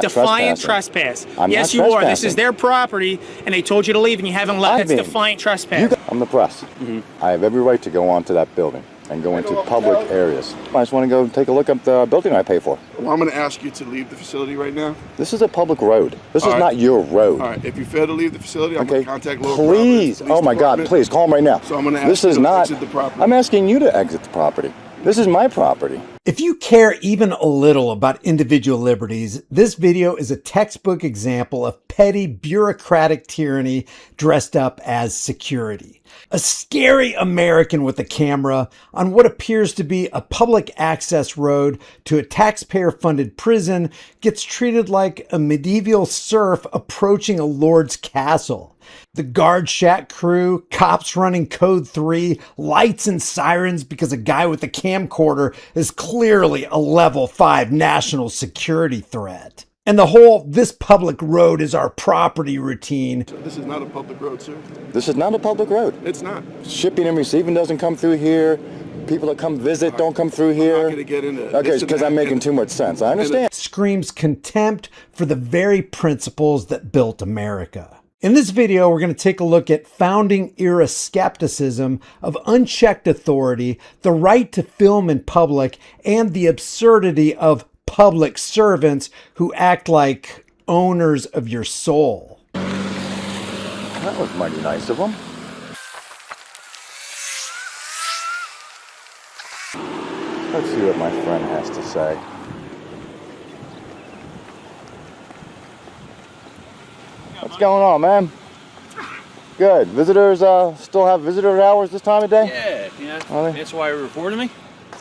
Defiant trespass. I'm yes, not you are. This trespassing. is their property, and they told you to leave, and you haven't left. It's defiant trespass. I'm the press. I have every right to go onto that building and go into public areas. I just want to go take a look at the building I pay for. Well, I'm going to ask you to leave the facility right now. This is a public road. This is not your road. All right. If you fail to leave the facility, I'm going to contact local Please. Oh my God. Please call them right now. So I'm going to ask you to exit the property. I'm asking you to exit the property. This is my property. If you care even a little about individual liberties, this video is a textbook example of petty bureaucratic tyranny dressed up as security. A scary American with a camera on what appears to be a public access road to a taxpayer-funded prison gets treated like a medieval serf approaching a lord's castle. The guard shack crew, cops running code 3, lights and sirens because a guy with a camcorder is clearly a level 5 national security threat. And the whole "this public road is our property" routine. This is not a public road, sir. This is not a public road. It's not. Shipping and receiving doesn't come through here. People that come visit don't come through here. I'm not going to get into Okay, because I'm making too much sense. I understand. Screams contempt for the very principles that built America. In this video, we're going to take a look at founding era skepticism of unchecked authority, the right to film in public, and the absurdity of public servants who act like owners of your soul. That was mighty nice of them. Let's see what my friend has to say. What's going on, man? Good. Visitors still have visitor hours this time of day? Yeah. That's why you're recording me?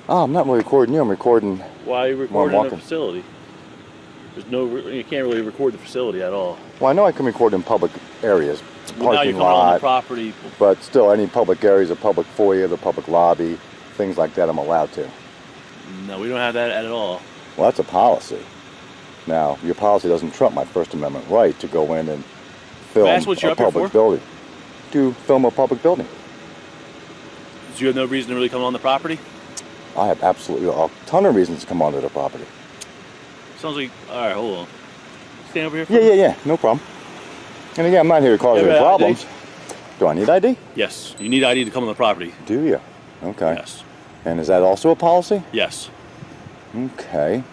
Oh, I'm not really recording you. I'm recording. Why are you recording the facility? You can't really record the facility at all. Well, I know I can record in public areas, Well, now you're coming on the property. But still, any public areas, the public foyer, the public lobby, things like that, I'm allowed to. No, we don't have that at all. Well, that's a policy. Now, your policy doesn't trump my First Amendment right to go in and film a public building. To film a public building. So you have no reason to really come on the property? I have absolutely a ton of reasons to come onto the property. Sounds like, all right, hold on. Stand over here for Yeah, no problem. And again, I'm not here to cause any problems. Do I need ID? Yes, you need ID to come on the property. Do you? Okay. Yes. And is that also a policy? Yes. Okay.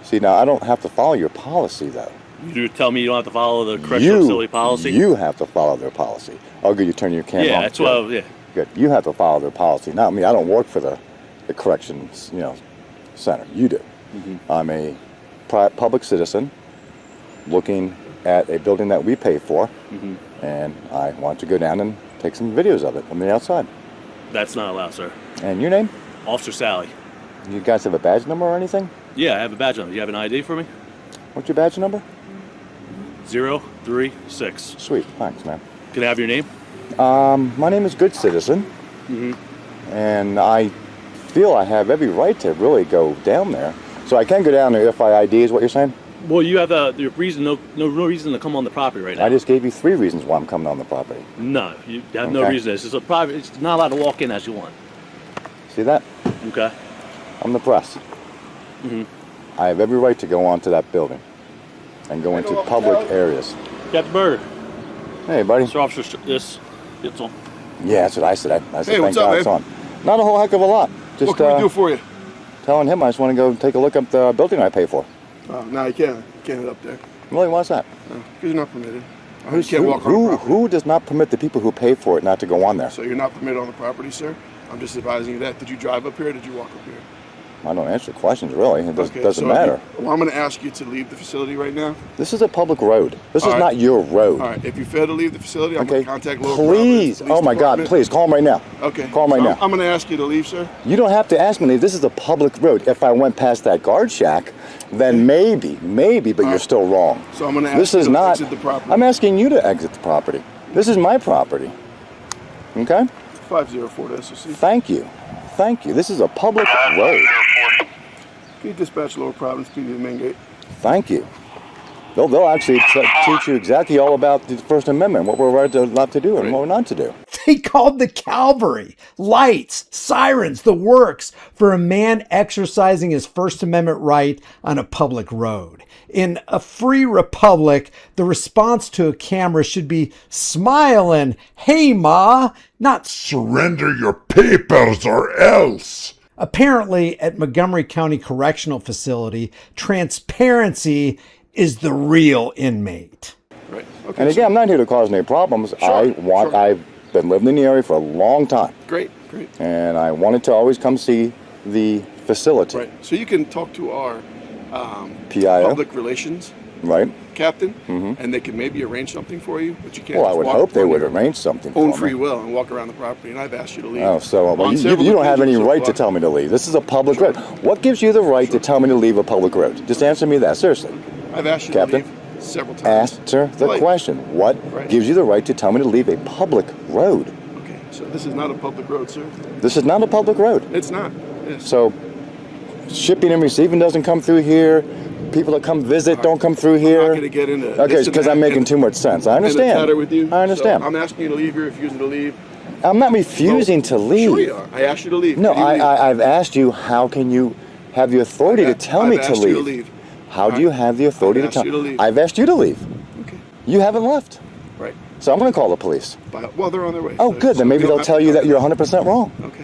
See, now I don't have to follow your policy, though. You tell me you don't have to follow the correctional facility policy? You have to follow their policy. Oh, good, you turn your camera on. Yeah, that's what yeah. Good. You have to follow their policy, not me. I don't work for the corrections, center. You do. I'm a public citizen looking at a building that we pay for, and I want to go down and take some videos of it from the outside. That's not allowed, sir. And your name? Officer Sally. You guys have a badge number or anything? Yeah, I have a badge number. You have an ID for me? What's your badge number? 036. Sweet, thanks, man. Can I have your name? My name is Good Citizen, and I feel I have every right to really go down there. So I can go down there if I ID, is what you're saying? Well, you have the reason, no reason to come on the property right now. I just gave you 3 reasons why I'm coming on the property. No, you have no reason. This is a private. It's not allowed to walk in as you want. See that? Okay. I'm the press. I have every right to go onto that building and go into public areas. Got the burger. Hey, buddy. Sir, Officer, this. It's on. Yeah, that's what I said. I said, hey, thank God it's on. Not a whole heck of a lot. Just, what can we do for you? Telling him I just want to go take a look at the building I pay for. No, you can't. You can't head up there. Really? Why's that? Because you're not permitted. You can't walk on the property. Who does not permit the people who pay for it not to go on there? So you're not permitted on the property, sir? I'm just advising you that. Did you drive up here or did you walk up here? I don't answer questions, really. It doesn't matter. Well, I'm going to ask you to leave the facility right now. This is a public road. This is not your road. All right. If you fail to leave the facility, I'm going to contact local Please. Oh, my God. Please, call him right now. Okay. Call him right now. I'm going to ask you to leave, sir. You don't have to ask me to leave. This is a public road. If I went past that guard shack, then maybe, but you're still wrong. So I'm going to ask you to exit the property. I'm asking you to exit the property. This is my property. Okay? 504 to SOC. Thank you. Thank you. This is a public road. Can you dispatch Lower Providence PD to the main gate? Thank you. They'll actually teach you exactly all about the First Amendment, what we're allowed to do and what we're not to do. They called the cavalry, lights, sirens, the works for a man exercising his First Amendment right on a public road. In a free republic, the response to a camera should be smile and, "Hey, Ma," not "Surrender your papers or else." Apparently, at Montgomery County Correctional Facility, transparency is the real inmate. Right. Okay. And again, I'm not here to cause any problems. Sure. I've been living in the area for a long time. Great. And I wanted to always come see the facility. Right. So you can talk to our PIO. public relations Right. captain, and they can maybe arrange something for you, but you can't. Well, I just would walk hope they on would your arrange something own for free me. will and walk around the property, and I've asked you to leave. Oh, so On you several don't have any occasions so right to far. tell me to leave. This is a public road. What gives you the right to tell me to leave a public road? Just answer me that, seriously. I've asked you Captain? to leave several times. Answer the Like- question. What Right. gives you the right to tell me to leave a public road? Okay, so this is not a public road, sir. This is not a public road. It's not. Yes. So shipping and receiving doesn't come through here. People that come visit don't come through I'm here. not going to get into Okay, this and because that I'm making and- too much sense. I and understand. a tatter with you. I understand. So I'm asking you to leave. You're refusing to leave. I'm not refusing to leave. Sure you are. I asked you to leave. No, Can you leave? I've asked you, how can you have the authority to I've tell me asked to you leave? to leave. How do you have the authority I've to asked tell you to leave. I've asked you to leave. Okay. You haven't left. Right. So I'm going to call the police. Well, they're on their way. Oh, So- good. so Then maybe we don't they'll have tell to you talk that you're 100% wrong. Okay.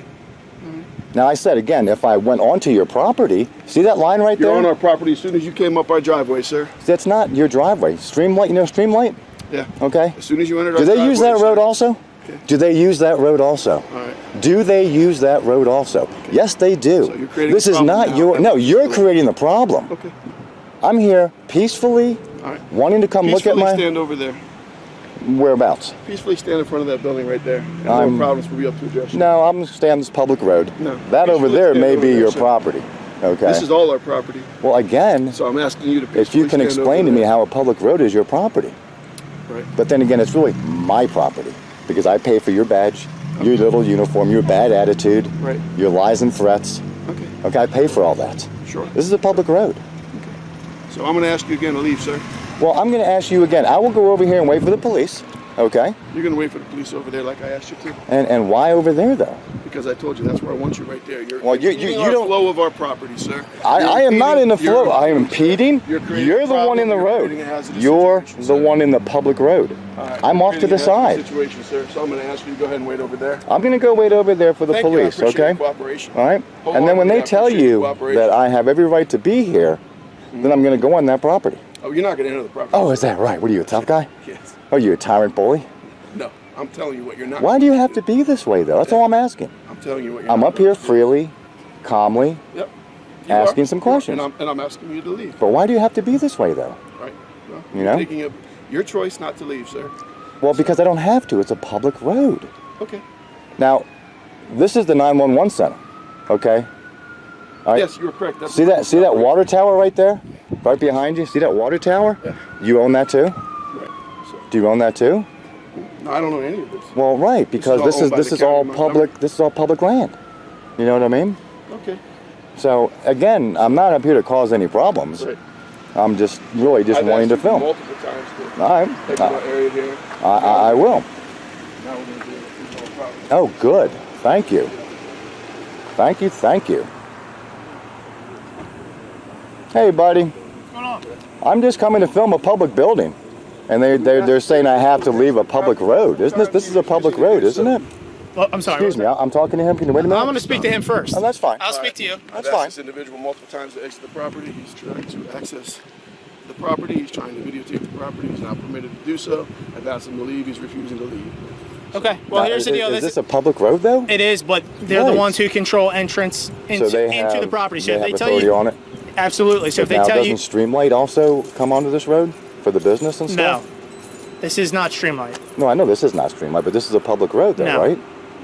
Now, I said again, if I went onto your property, see that line right You're there? on our property as soon as you came up our driveway, sir. That's not your driveway. Streamlight, you know Streamlight? Yeah. Okay. As soon as you entered our Do they driveway, use that sir. road also? Okay. Do they use that road also? All right. Do they use that road also? Yes, they do. So you're creating This a is problem not now. your. No, you're creating the problem. Okay. I'm here peacefully, All right. wanting to come look at Peacefully my stand over there. whereabouts. Peacefully stand in front of that building right there. And I'm- no problems will be up to address. No, I'm gonna stay on this public road. No. That over Peacefully there stand may over be there, your sir. property. Okay. This is all our property. Well, again, So I'm asking you to peacefully if you can stand explain over to me there. how a public road is your property. Right. But then again, it's really my property because I pay for your badge, your little uniform, your bad attitude, Right. your lies and threats. Okay. Okay, I pay for all that. Sure. This is a public road. So I'm going to ask you again to leave, sir. Well, I'm going to ask you again. I will go over here and wait for the police. Okay. You're going to wait for the police over there like I asked you to. And why over there though? Because I told you that's where I want you right there. You're Well, you impeding you our don't. flow of our property, sir. I am not in the You're flow. I am impeding. You're creating You're a the one in the problem. You're road. creating a hazardous You're situation, the sir. one in the public road. All right. I'm You're off to the creating a hazardous side. Situation, sir. So I'm going to ask you to go ahead and wait over there. I'm going to go wait over there for the Thank you. I police. appreciate Okay. your cooperation. All right. And then when Wholeheartedly, they I tell appreciate your you cooperation. that I have every right to be here, then I'm going to go on that property. Oh, you're not going to enter the property. Oh, is that right? What are you, a tough guy? Yes. Oh, you a tyrant bully? No, I'm telling you what you're not. Why do you have to be this way, though? That's all I'm asking. I'm telling you what you're I'm not up here gonna do. freely, calmly, Yep. You asking are. some questions. And I'm asking you to leave. but why do you have to be this way, though? Right. Well, You you're know? taking your choice not to leave, sir. Well, because I don't have to. It's a public road. Okay. Now, this is the 911 center, okay? All right. Yes, you're correct. That's See that water tower right there? Right behind you? See that water tower? Yeah. You own that too? Right. So, Do you own that too? no, I don't know any of this. Well, right, because all this owned is by this the is all county of public. This is all public land. You know what I mean? Okay. So again, I'm not up here to cause any problems. Right. I'm just really just I've wanting to asked you film. multiple times to All right. take that area here. I will. Now we're going to do it. No problem. Oh, good. Thank you. Thank you. Thank you. Hey, buddy. What's going on? I'm just coming to film a public building, and they're saying I have to leave a public road. Isn't this? This is a public road, isn't it? Well, I'm sorry. Excuse me. I'm talking to him. Can you wait a minute? I'm going to speak to him first. Oh, that's fine. I'll speak to you. I've That's asked fine. this individual multiple times to exit the property. He's trying to access the property. He's trying to videotape the property. He's not permitted to do so. I've asked him to leave. He's refusing to leave. Okay. Well, here's the deal. Is this a public road, though? It is, but they're the Nice. ones who control entrance into, So they have, into the property. So they if have they tell authority you, on it. absolutely. So if they Now, tell doesn't you, Streamlight also come onto this road for the business and no, stuff? this is not Streamlight. No, I know this is not Streamlight, but this is a public road, though, No. right?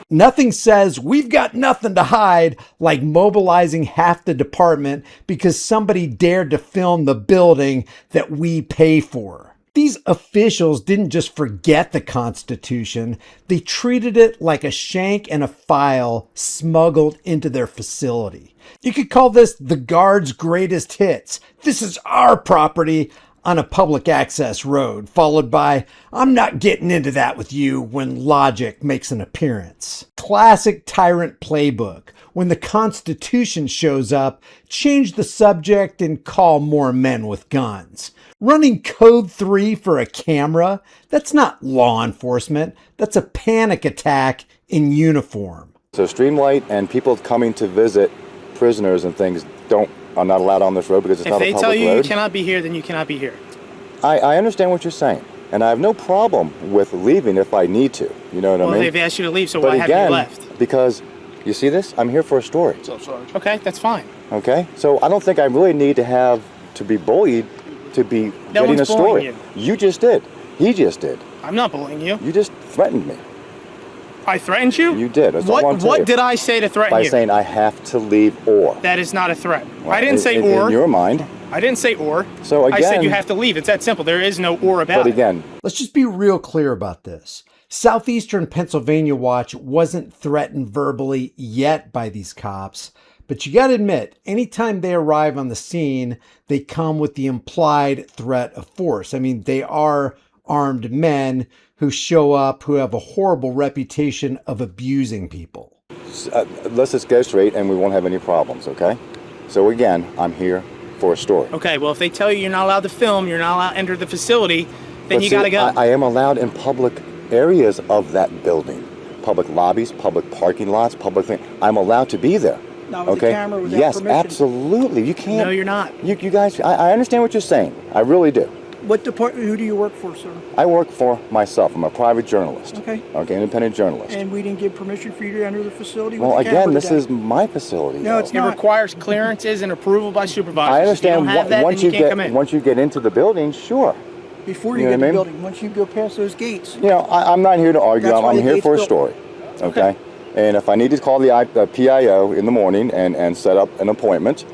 Nothing says we've got nothing to hide like mobilizing half the department because somebody dared to film the building that we pay for. These officials didn't just forget the Constitution, they treated it like a shank and a file smuggled into their facility. You could call this the guard's greatest hits. This is our property. on a public access road, followed by, "I'm not getting into that with you," when logic makes an appearance. Classic tyrant playbook. When the Constitution shows up, change the subject and call more men with guns. Running Code 3 for a camera, that's not law enforcement. That's a panic attack in uniform. So Streamlight and people coming to visit prisoners and things are not allowed on this road because it's not a public road? If they tell you you cannot be here, then you cannot be here. I understand what you're saying, and I have no problem with leaving if I need to. You know what I mean? Well, they've asked you to leave, so but why again, haven't you left? Because, you see this? I'm here for a story. So sorry. Okay, that's fine. Okay? So I don't think I really need to be bullied to be No getting a one's story. bullying you. You just did. He just did. I'm not bullying you. You just threatened me. I threatened you? You did. That's all I want to tell What you. did I say to threaten By you? saying I have to leave or. That is not a threat. Well, I didn't say in or. In your mind. I didn't say or. So I said again- you have to leave. It's that simple. There is no or about But it. again, Let's just be real clear about this. Southeastern Pennsylvania Watch wasn't threatened verbally yet by these cops, but you got to admit, anytime they arrive on the scene, they come with the implied threat of force. I mean, they are armed men who show up who have a horrible reputation of abusing people. let's just go straight and we won't have any problems, okay? So again, I'm here for a story. Okay, well, if they tell you you're not allowed to film, you're not allowed to enter the facility, then But you see, got to go. I am allowed in public areas of that building. Public lobbies, public parking lots, public thing. I'm allowed to be there. Not with okay? the camera, without yes, permission. absolutely. You can't. No, you're not. You guys, I understand what you're saying. I really do. What department? Who do you work for, sir? I work for myself. I'm a private journalist. Okay. Okay, independent journalist. And we didn't give permission for you to enter the facility. Well, with the again, camera this today. is my facility. No, it's though. It not. requires clearances and approval by supervisors. I If understand. you don't have that, Once then you you can't come get in. once you get into the building, sure. Before you You know get what I to the mean? building, once you go past those gates. You know, I'm not here to argue. That's why I'm the here gate's for a built. story. Okay. And if I need to call the PIO in the morning and set up an appointment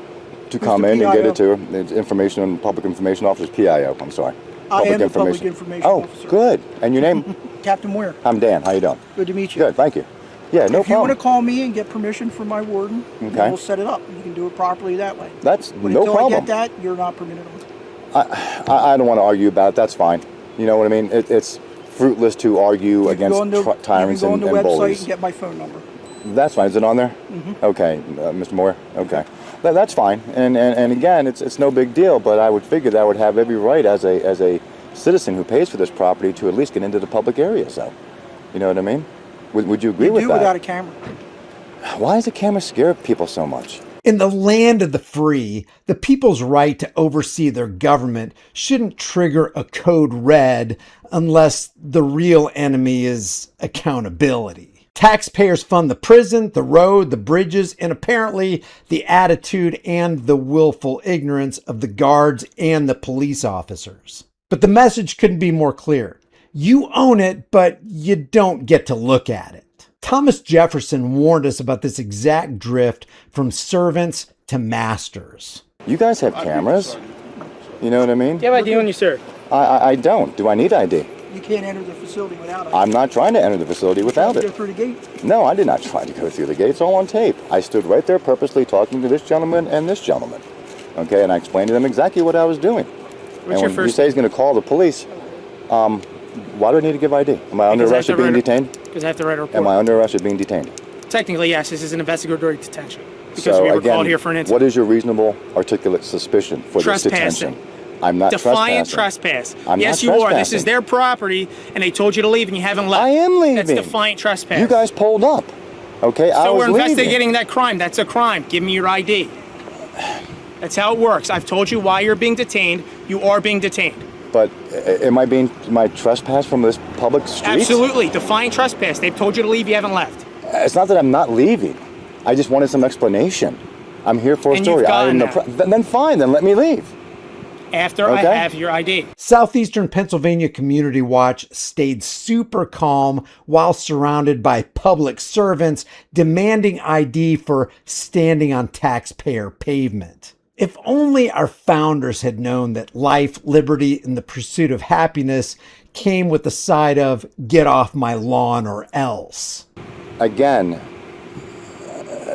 to come the in and get it PIO? to it's information public information officers, PIO. I'm sorry. I am the public information Oh, officer. good. And your name? Captain Ware. I'm Dan. How you doing? Good to meet you. Good. Thank you. Yeah, no If you want problem. to call me and get permission from my warden, Okay. we'll set it up. You can do it properly that way. That's But no until problem. I get that, you're not permitted on. I don't want to argue about it. That's fine. You know what I mean? It's fruitless to argue You can against go on the, tyrants you can go and on the website bullies. and get my phone number. That's fine. Is it on there? Mm-hmm. Okay, Mr. Moore. Okay, that's fine. And again, it's no big deal. But I would figure that I would have every right as a citizen who pays for this property to at least get into the public area. So, you know what I mean? Would you agree You with do that? without a camera. Why does the camera scare people so much? In the land of the free, the people's right to oversee their government shouldn't trigger a code red unless the real enemy is accountability. Taxpayers fund the prison, the road, the bridges, and apparently the attitude and the willful ignorance of the guards and the police officers. But the message couldn't be more clear. You own it, but you don't get to look at it. Thomas Jefferson warned us about this exact drift from servants to masters. You guys have cameras. You know what I mean? Do you have ID on you, sir? I don't. Do I need ID? You can't enter the facility without it. I'm not trying to enter the facility without Go it. through the gate. No, I did not try to go through the gate. It's all on tape. I stood right there purposely talking to this gentleman and this gentleman. Okay, and I explained to them exactly what I was doing. What's and your when he first says he's going to call the police, why do I need to give ID? Am I under Because I have arrest to of being write a- detained? Because I have to write a report. Am I under arrest of being detained? Technically, yes. This is an investigatory detention. Because So we were again, called here for an incident. what is your reasonable articulate suspicion for this Trespassing. detention? I'm not Defiant trespassing. trespass. I'm yes, not you are. This trespassing. is their property, and they told you to leave, and you haven't left. I am leaving. That's defiant trespass. You guys pulled up. Okay, I So was we're leaving. investigating that crime. That's a crime. Give me your ID. That's how it works. I've told you why you're being detained. You are being detained. But am I trespass from this public street? Absolutely. Defiant trespass. They've told you to leave. You haven't left. It's not that I'm not leaving. I just wanted some explanation. I'm here for a And story. you've I am gotten then fine. Then let me leave. After I Okay. have your ID. Southeastern Pennsylvania Community Watch stayed super calm while surrounded by public servants demanding ID for standing on taxpayer pavement. If only our founders had known that life, liberty, and the pursuit of happiness came with the side of get off my lawn or else. Again,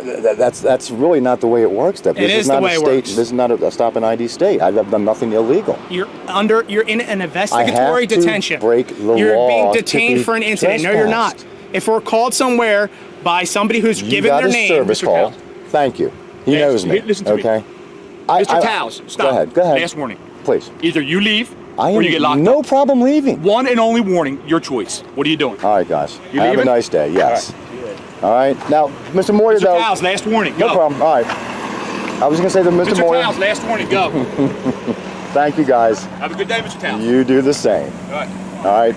That's really not the way it works. This is the way it works. This is not a stop and ID state. I've done nothing illegal. You're in an investigatory I have to detention. break the You're law being to detained be for an incident. No, you're not. trespassed. If we're called somewhere by somebody who's You given got their a name, service Mr. call. Towles. Thank you. He knows me. Listen to me. Okay. Mr. Towles, stop. Go ahead. Last warning. Please. Either you leave I or you get locked no up. problem leaving. One and only warning, your choice. What are you doing? All right, guys. You Have a leaving? nice day. Yes. All right. Now, Mr. Moyer, Mr. though. Towles, last warning. No Go. problem. All right. I was going to say to Mr. Mr. Moyer. Towles, last warning. Go. Thank you, guys. Have a good day, Mr. Towles. You do the same. All right. All right.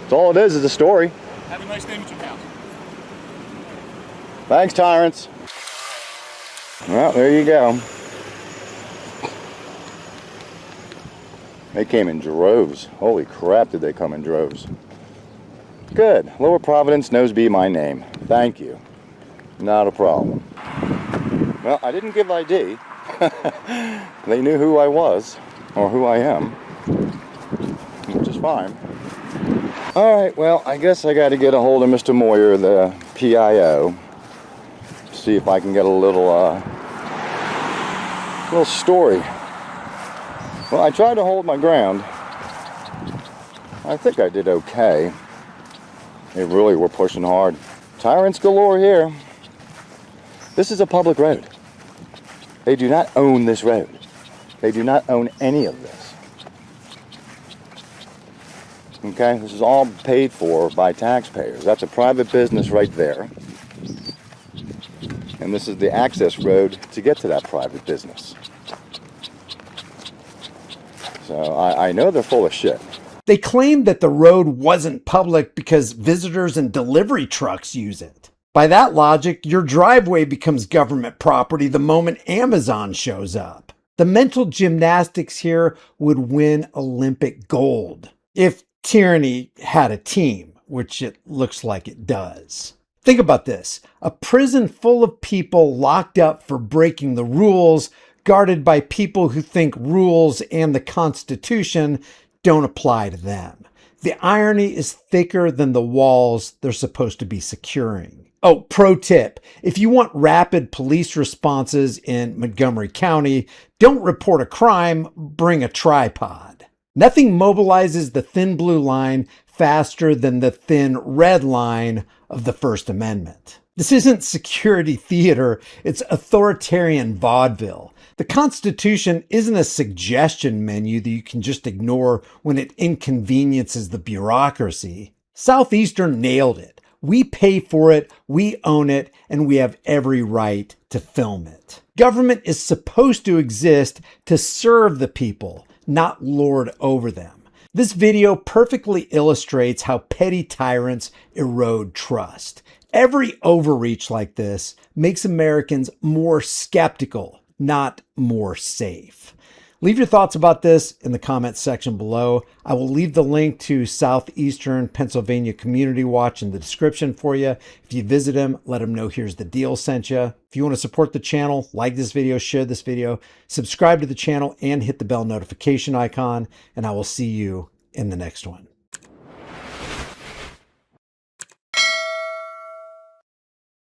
That's all it is a story. Have a nice day, Mr. Towles. Thanks, tyrants. Well, there you go. They came in droves. Holy crap, did they come in droves. Good. Lower Providence knows be my name. Thank you. Not a problem. Well, I didn't give ID. They knew who I was, or who I am, which is fine. All right, well, I guess I got to get a hold of Mr. Moyer, the PIO, see if I can get a little story. Well, I tried to hold my ground. I think I did okay. They really were pushing hard. Tyrants galore here. This is a public road. They do not own this road. They do not own any of this. Okay, this is all paid for by taxpayers. That's a private business right there. And this is the access road to get to that private business. So I know they're full of shit. They claimed that the road wasn't public because visitors and delivery trucks use it. By that logic, your driveway becomes government property the moment Amazon shows up. The mental gymnastics here would win Olympic gold if tyranny had a team, which it looks like it does. Think about this. A prison full of people locked up for breaking the rules, guarded by people who think rules and the Constitution don't apply to them. The irony is thicker than the walls they're supposed to be securing. Oh, pro tip, if you want rapid police responses in Montgomery County, don't report a crime, bring a tripod. Nothing mobilizes the thin blue line faster than the thin red line of the First Amendment. This isn't security theater, it's authoritarian vaudeville. The Constitution isn't a suggestion menu that you can just ignore when it inconveniences the bureaucracy. Southeastern nailed it. We pay for it, we own it, and we have every right to film it. Government is supposed to exist to serve the people, not lord over them. This video perfectly illustrates how petty tyrants erode trust. Every overreach like this makes Americans more skeptical, not more safe. Leave your thoughts about this in the comments section below. I will leave the link to Southeastern Pennsylvania Community Watch in the description for you. If you visit them, let them know Here's the Deal sent you. If you want to support the channel, like this video, share this video, subscribe to the channel, and hit the bell notification icon, and I will see you in the next one.